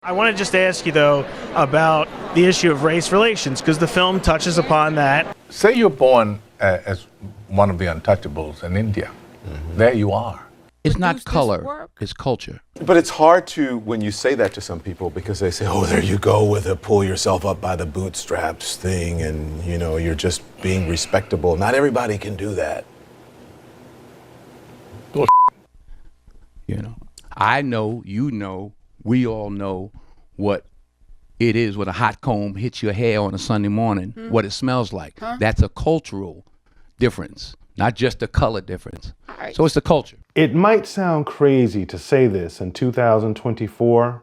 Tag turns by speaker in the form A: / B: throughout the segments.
A: I want to just ask you, though, about the issue of race relations, because the film touches upon that.
B: Say you're born as one of the untouchables in India. There you are.
C: It's not color, it's culture.
D: But it's hard to, when you say that to some people, because they say, oh, there you go with a pull yourself up by the bootstraps thing, and, you know, you're just being respectable. Not everybody can do that.
C: You know, I know, you know, we all know what it is when a hot comb hits your hair on a Sunday morning, what it smells like. That's a cultural difference, not just a color difference. Right. So it's the culture.
E: It might sound crazy to say this in 2024,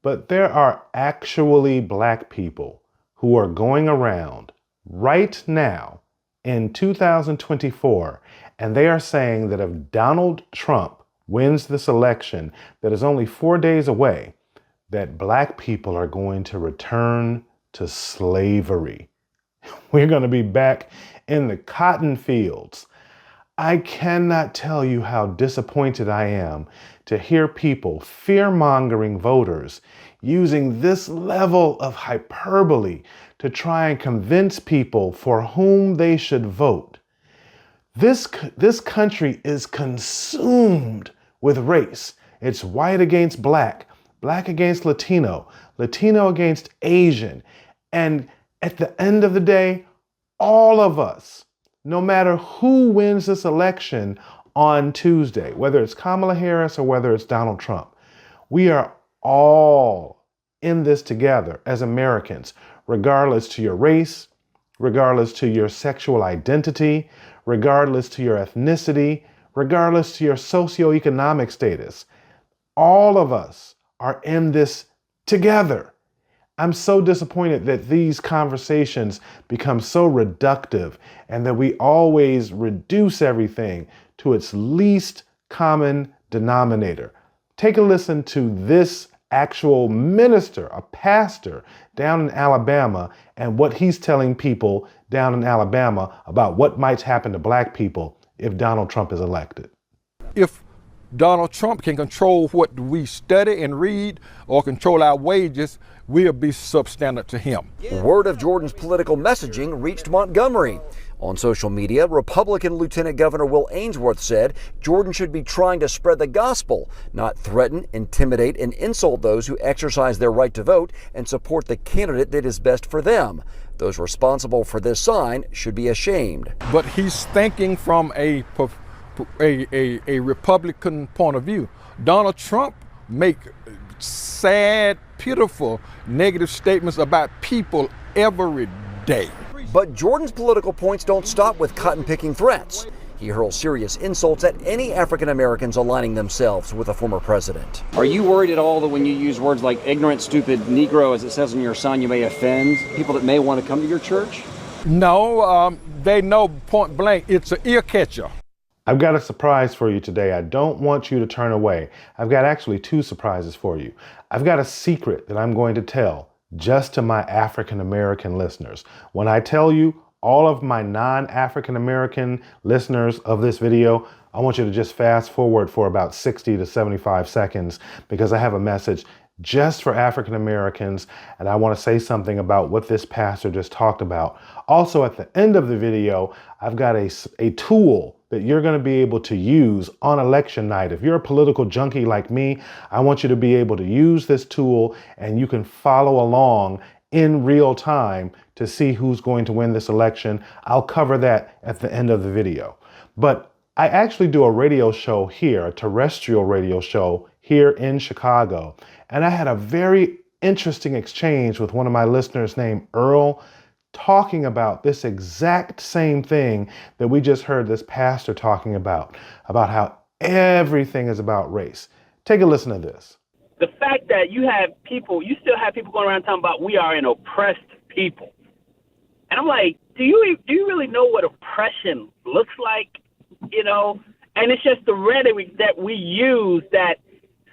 E: but there are actually black people who are going around right now in 2024, and they are saying that if Donald Trump wins this election that is only 4 days away, that black people are going to return to slavery. We're going to be back in the cotton fields. I cannot tell you how disappointed I am to hear people, fear-mongering voters, using this level of hyperbole to try and convince people for whom they should vote. This country is consumed with race. It's white against black, black against Latino, Latino against Asian. And at the end of the day, all of us, no matter who wins this election on Tuesday, whether it's Kamala Harris or whether it's Donald Trump, we are all in this together as Americans, regardless to your race, regardless to your sexual identity, regardless to your ethnicity, regardless to your socioeconomic status. All of us are in this together. I'm so disappointed that these conversations become so reductive and that we always reduce everything to its least common denominator. Take a listen to this actual minister, a pastor down in Alabama, and what he's telling people down in Alabama about what might happen to black people if Donald Trump is elected.
F: If Donald Trump can control what we study and read or control our wages, we'll be substandard to him.
G: Word of Jordan's political messaging reached Montgomery. On social media, Republican Lieutenant Governor Will Ainsworth said Jordan should be trying to spread the gospel, not threaten, intimidate, and insult those who exercise their right to vote and support the candidate that is best for them. Those responsible for this sign should be ashamed.
F: But he's thinking from a Republican point of view. Donald Trump make sad, pitiful, negative statements about people every day.
G: But Jordan's political points don't stop with cotton-picking threats. He hurls serious insults at any African Americans aligning themselves with a former president.
H: Are you worried at all that when you use words like ignorant, stupid, Negro, as it says in your sign, you may offend people that may want to come to your church?
F: No, they know point blank it's an ear catcher.
E: I've got a surprise for you today. I don't want you to turn away. I've got actually two surprises for you. I've got a secret that I'm going to tell just to my African American listeners. When I tell you, all of my non-African American listeners of this video, I want you to just fast forward for about 60 to 75 seconds because I have a message just for African Americans, and I want to say something about what this pastor just talked about. Also, at the end of the video, I've got a tool that you're going to be able to use on election night. If you're a political junkie like me, I want you to be able to use this tool and you can follow along in real time to see who's going to win this election. I'll cover that at the end of the video. But I actually do a radio show here, a terrestrial radio show here in Chicago. And I had a very interesting exchange with one of my listeners named Earl, talking about this exact same thing that we just heard this pastor talking about how everything is about race. Take a listen to this.
I: The fact that you still have people going around talking about we are an oppressed people. And I'm like, do you really know what oppression looks like? You know, and it's just the rhetoric that we use that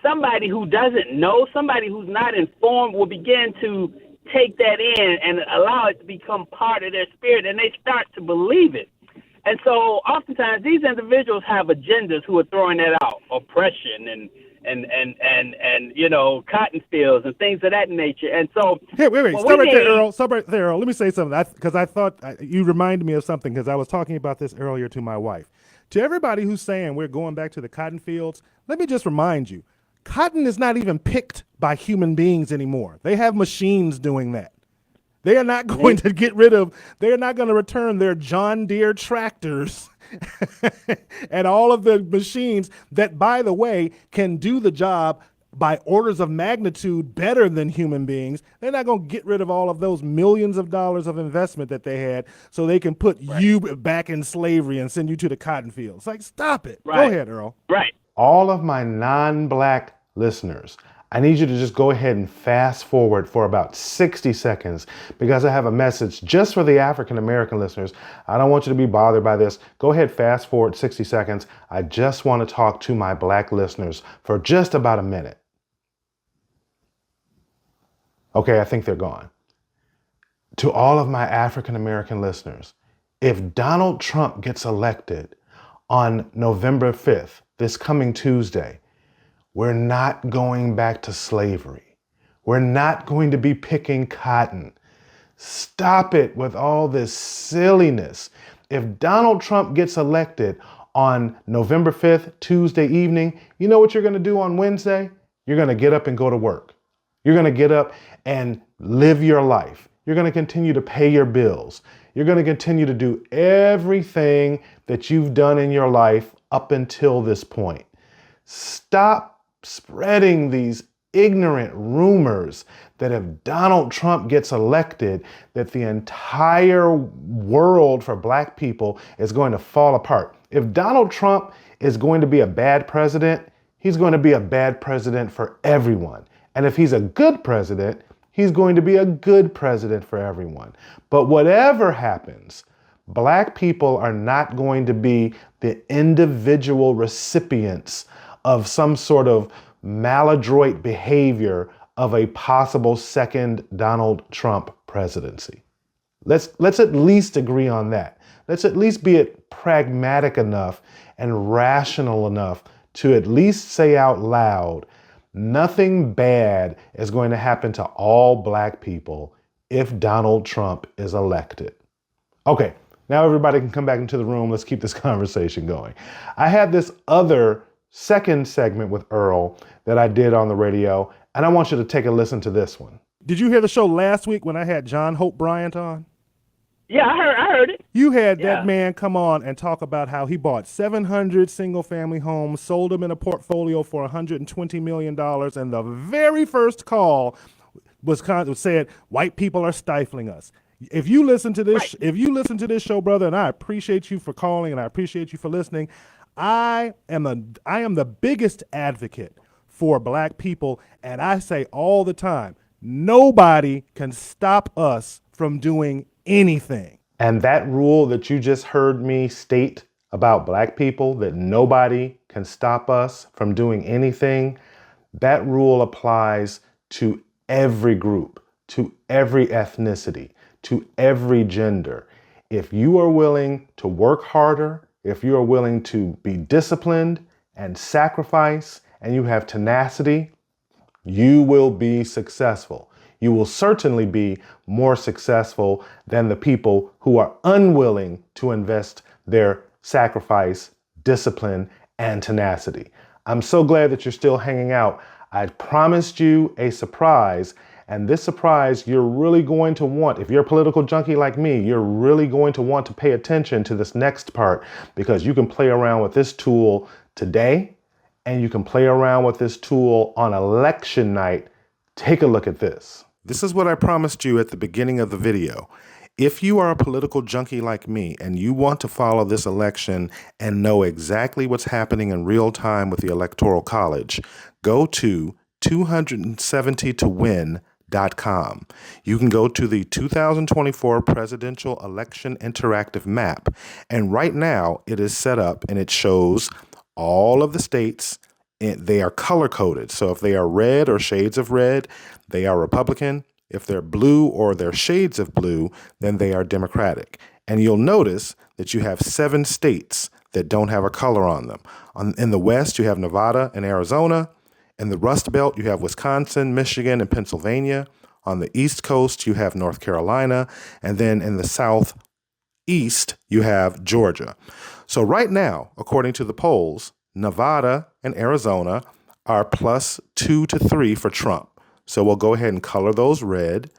I: somebody who doesn't know, somebody who's not informed will begin to take that in and allow it to become part of their spirit, and they start to believe it. And so oftentimes these individuals have agendas who are throwing that out, oppression and cotton fields and things of that nature. And so,
J: Hey, wait,
I: what
J: stop
I: we
J: right there,
I: need,
J: Earl. Stop right there, Earl. Let me say something, because I thought you reminded me of something, because I was talking about this earlier to my wife. To everybody who's saying we're going back to the cotton fields, let me just remind you, cotton is not even picked by human beings anymore. They have machines doing that. They are not going to they are not going to return their John Deere tractors and all of the machines that, by the way, can do the job by orders of magnitude better than human beings. They're not going to get rid of all of those millions of dollars of investment that they had so they can put you back in slavery and send you to the cotton fields. Like, stop it.
I: Right.
J: Go ahead, Earl.
I: right.
E: All of my non-black listeners, I need you to just go ahead and fast forward for about 60 seconds because I have a message just for the African American listeners. I don't want you to be bothered by this. Go ahead, fast forward 60 seconds. I just want to talk to my black listeners for just about a minute. Okay, I think they're gone. To all of my African American listeners, if Donald Trump gets elected on November 5th, this coming Tuesday, we're not going back to slavery. We're not going to be picking cotton. Stop it with all this silliness. If Donald Trump gets elected on November 5th, Tuesday evening, you know what you're going to do on Wednesday? You're going to get up and go to work. You're going to get up and live your life. You're going to continue to pay your bills. You're going to continue to do everything that you've done in your life up until this point. Stop spreading these ignorant rumors that if Donald Trump gets elected, that the entire world for black people is going to fall apart. If Donald Trump is going to be a bad president, he's going to be a bad president for everyone. And if he's a good president, he's going to be a good president for everyone. But whatever happens, black people are not going to be the individual recipients of some sort of maladroit behavior of a possible second Donald Trump presidency. Let's at least agree on that. Let's at least be pragmatic enough and rational enough to at least say out loud, nothing bad is going to happen to all black people if Donald Trump is elected. Okay, now everybody can come back into the room. Let's keep this conversation going. I had this other second segment with Earl that I did on the radio, and I want you to take a listen to this one.
J: Did you hear the show last week when I had John Hope Bryant on?
I: Yeah, I heard it.
J: You had that man come on and talk about how he bought 700 single-family homes, sold them in a portfolio for $120 million, and the very first call was said, white people are stifling us. If you listen to this, if you listen to this show, brother, and I appreciate you for calling and I appreciate you for listening, I am the biggest advocate for black people, and I say all the time, nobody can stop us from doing anything.
E: And that rule that you just heard me state about black people, that nobody can stop us from doing anything, that rule applies to every group, to every ethnicity, to every gender. If you are willing to work harder, if you are willing to be disciplined and sacrifice, and you have tenacity, you will be successful. You will certainly be more successful than the people who are unwilling to invest their sacrifice, discipline, and tenacity. I'm so glad that you're still hanging out. I promised you a surprise, and this surprise you're really going to want. If you're a political junkie like me, you're really going to want to pay attention to this next part, because you can play around with this tool today, and you can play around with this tool on election night. Take a look at this. This is what I promised you at the beginning of the video. If you are a political junkie like me and you want to follow this election and know exactly what's happening in real time with the Electoral College, go to 270towin.com. You can go to the 2024 Presidential Election Interactive Map. And right now it is set up and it shows all of the states. They are color coded. So if they are red or shades of red, they are Republican. If they're blue or they're shades of blue, then they are Democratic. And you'll notice that you have 7 states that don't have a color on them. In the West, you have Nevada and Arizona. In the Rust Belt, you have Wisconsin, Michigan, and Pennsylvania. On the East Coast, you have North Carolina. And then in the Southeast, you have Georgia. So right now, according to the polls, Nevada and Arizona are +2 to 3 for Trump. So we'll go ahead and color those red.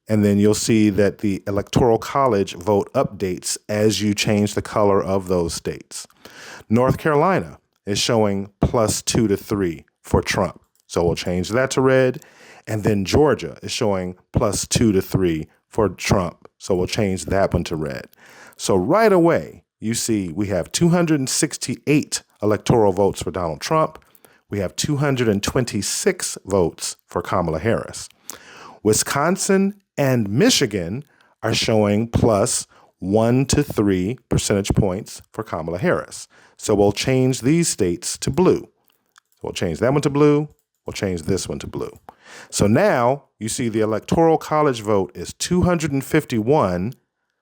E: And then you'll see that the Electoral College vote updates as you change the color of those states. North Carolina is showing +2 to 3 for Trump. So we'll change that to red. And then Georgia is showing +2 to 3 for Trump. So we'll change that one to red. So right away, you see we have 268 electoral votes for Donald Trump. We have 226 votes for Kamala Harris. Wisconsin and Michigan are showing +1 to 3 percentage points for Kamala Harris. So we'll change these states to blue. We'll change that one to blue. We'll change this one to blue. So now you see the Electoral College vote is 251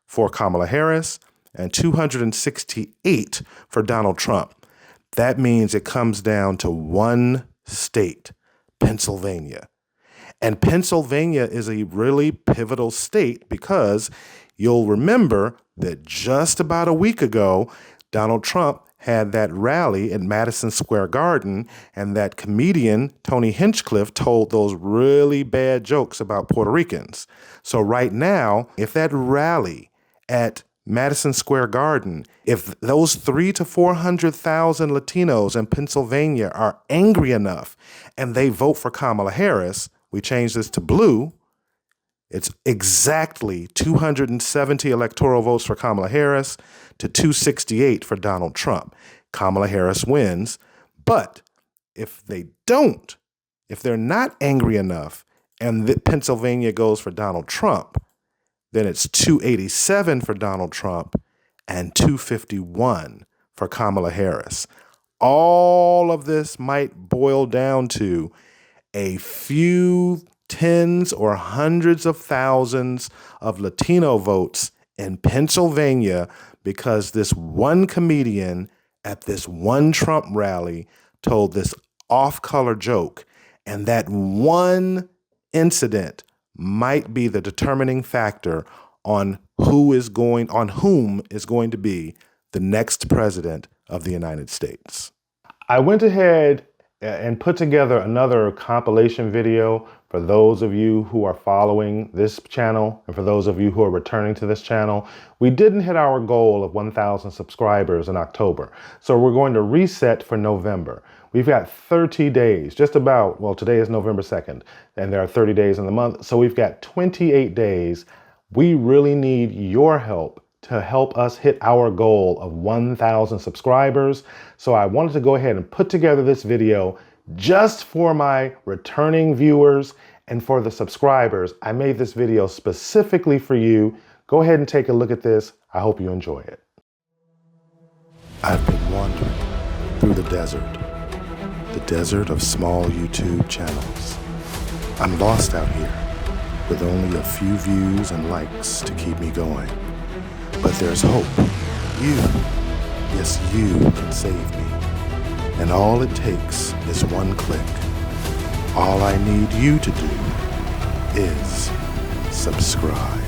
E: for Kamala Harris and 268 for Donald Trump. That means it comes down to one state, Pennsylvania. And Pennsylvania is a really pivotal state because you'll remember that just about a week ago, Donald Trump had that rally at Madison Square Garden, and that comedian, Tony Hinchcliffe, told those really bad jokes about Puerto Ricans. So right now, if that rally at Madison Square Garden, if those 300,000 to 400,000 Latinos in Pennsylvania are angry enough and they vote for Kamala Harris, we change this to blue, it's exactly 270 electoral votes for Kamala Harris to 268 for Donald Trump. Kamala Harris wins. But if they don't, if they're not angry enough and Pennsylvania goes for Donald Trump, then it's 287 for Donald Trump and 251 for Kamala Harris. All of this might boil down to a few tens or hundreds of thousands of Latino votes in Pennsylvania because this one comedian at this one Trump rally told this off-color joke, and that one incident might be the determining factor on whom is going to be the next president of the United States. I went ahead and put together another compilation video for those of you who are following this channel and for those of you who are returning to this channel. We didn't hit our goal of 1,000 subscribers in October, so we're going to reset for November. We've got 30 days, just about, well, today is November 2nd, and there are 30 days in the month, so we've got 28 days. We really need your help to help us hit our goal of 1,000 subscribers. So I wanted to go ahead and put together this video just for my returning viewers and for the subscribers. I made this video specifically for you. Go ahead and take a look at this. I hope you enjoy it. I've been wandering through the desert of small YouTube channels. I'm lost out here with only a few views and likes to keep me going. But there's hope. You, yes, you can save me. And all it takes is one click. All I need you to do is subscribe.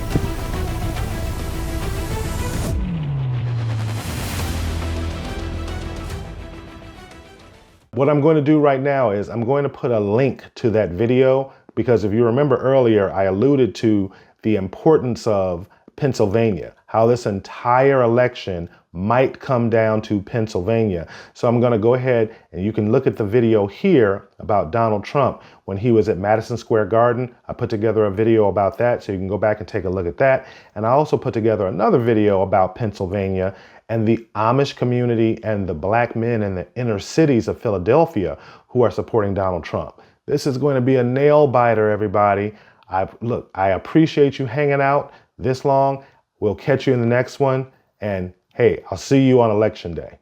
E: What I'm going to do right now is I'm going to put a link to that video because if you remember earlier, I alluded to the importance of Pennsylvania, how this entire election might come down to Pennsylvania. So I'm going to go ahead and you can look at the video here about Donald Trump when he was at Madison Square Garden. I put together a video about that, so you can go back and take a look at that. And I also put together another video about Pennsylvania and the Amish community and the black men in the inner cities of Philadelphia who are supporting Donald Trump. This is going to be a nail biter, everybody. I appreciate you hanging out this long. We'll catch you in the next one. And hey, I'll see you on Election Day.